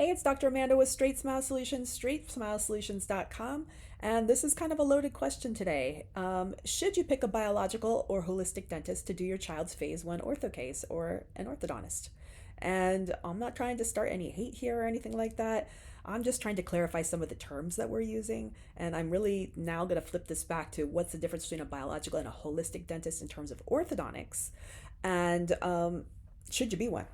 Hey, it's Dr. Amanda with Straightsmile Solutions, straightsmilesolutions.com. And this is kind of a loaded question today. Should you pick a biological or holistic dentist to do your child's phase one ortho case or an orthodontist? And I'm not trying to start any hate here or anything like that. I'm just trying to clarify some of the terms that we're using. And I'm really now going to flip this back to what's the difference between a biological and a holistic dentist in terms of orthodontics. And should you be one?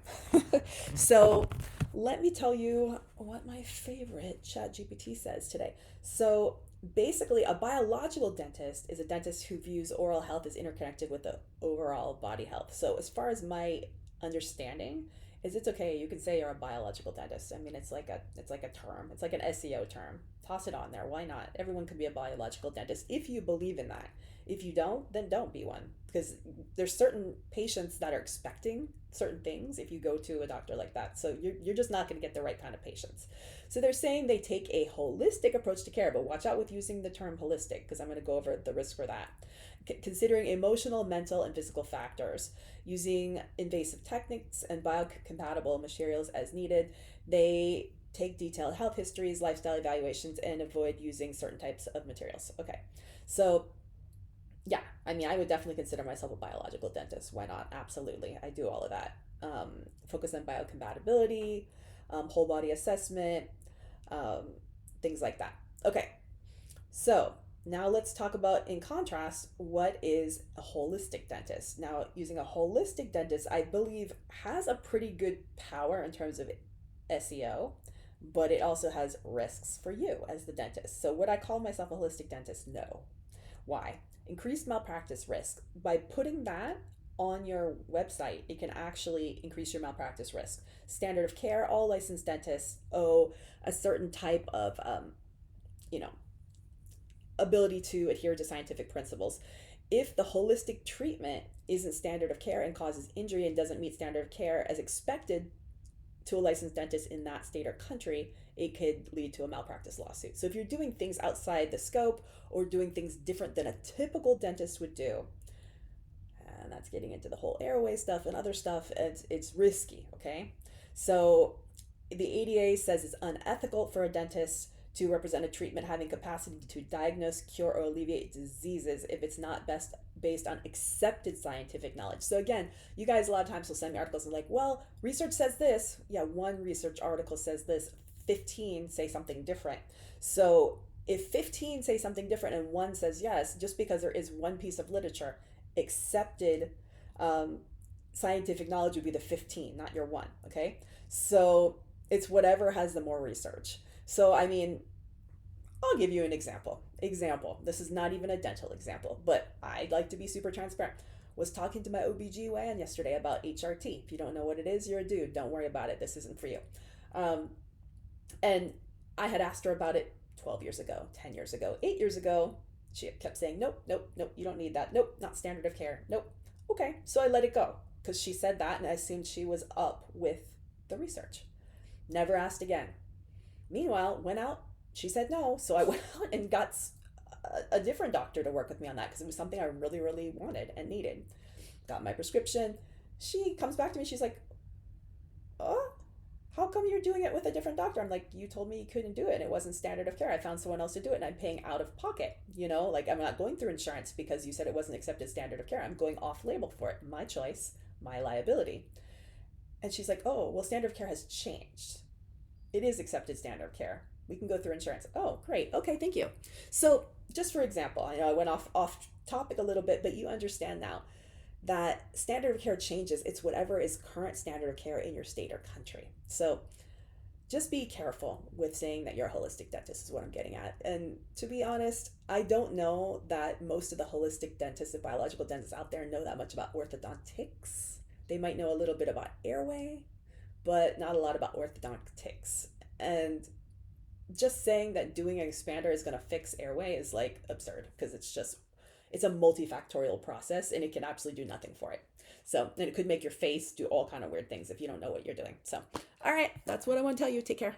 So let me tell you what my favorite ChatGPT says today. So basically, a biological dentist is a dentist who views oral health as interconnected with the overall body health. So as far as my understanding is, it's okay. You can say you're a biological dentist. I mean, it's like a term. It's like an SEO term. Toss it on there. Why not? Everyone can be a biological dentist if you believe in that. If you don't, then don't be one, because there's certain patients that are expecting certain things if you go to a doctor like that. So you're just not going to get the right kind of patients. So they're saying they take a holistic approach to care, but watch out with using the term holistic, because I'm going to go over the risk for that. Considering emotional, mental, and physical factors, using invasive techniques and biocompatible materials as needed. They take detailed health histories, lifestyle evaluations, and avoid using certain types of materials. Okay, so yeah, I mean, I would definitely consider myself a biological dentist. Why not? Absolutely. I do all of that. Focus on biocompatibility, whole body assessment, um, things like that. Okay, so now let's talk about, in contrast, what is a holistic dentist. Now, using a holistic dentist, I believe, has a pretty good power in terms of SEO, but it also has risks for you as the dentist. So would I call myself a holistic dentist? No. Why? Increased malpractice risk. By putting that on your website, it can actually increase your malpractice risk. Standard of care, all licensed dentists owe a certain type of, you know, ability to adhere to scientific principles. If the holistic treatment isn't standard of care and causes injury and doesn't meet standard of care as expected to a licensed dentist in that state or country, it could lead to a malpractice lawsuit. So if you're doing things outside the scope or doing things different than a typical dentist would do, and that's getting into the whole Airway stuff and other stuff, it's risky, okay? So the ADA says it's unethical for a dentist to represent a treatment having capacity to diagnose, cure, or alleviate diseases if it's not best based on accepted scientific knowledge. So again, you guys a lot of times will send me articles and like, well, research says this. Yeah, one research article says this, 15 say something different. So if 15 say something different and one says yes, just because there is one piece of literature, accepted scientific knowledge would be the 15, not your one, okay? So it's whatever has the more research. So, I mean, I'll give you an example. This is not even a dental example, but I'd like to be super transparent. Was talking to my OBGYN yesterday about HRT. If you don't know what it is, you're a dude. Don't worry about it. This isn't for you. And I had asked her about it 12 years ago, 10 years ago, 8 years ago. She kept saying, nope, nope, nope, you don't need that. Nope, not standard of care. Nope. Okay, so I let it go because she said that and I assumed she was up with the research. Never asked again. Meanwhile, went out, she said no, so I went out and got a different doctor to work with me on that because it was something I really, really wanted and needed. Got my prescription. She comes back to me, she's like, oh, how come you're doing it with a different doctor? I'm like, you told me you couldn't do it and it wasn't standard of care. I found someone else to do it and I'm paying out of pocket. You know, like I'm not going through insurance because you said it wasn't accepted standard of care. I'm going off label for it. My choice, my liability. And she's like, oh, well, standard of care has changed. It is accepted standard of care. We can go through insurance. Oh, great. Okay, thank you. So just for example, I know I went off topic a little bit, but you understand now that standard of care changes. It's whatever is current standard of care in your state or country. So just be careful with saying that you're a holistic dentist is what I'm getting at. And to be honest, I don't know that most of the holistic dentists and biological dentists out there know that much about orthodontics. They might know a little bit about Airway, but not a lot about orthodontics. And just saying that doing an expander is going to fix Airway is like absurd because it's a multifactorial process and it can absolutely do nothing for it. So, and it could make your face do all kind of weird things if you don't know what you're doing. So, all right, that's what I want to tell you. Take care.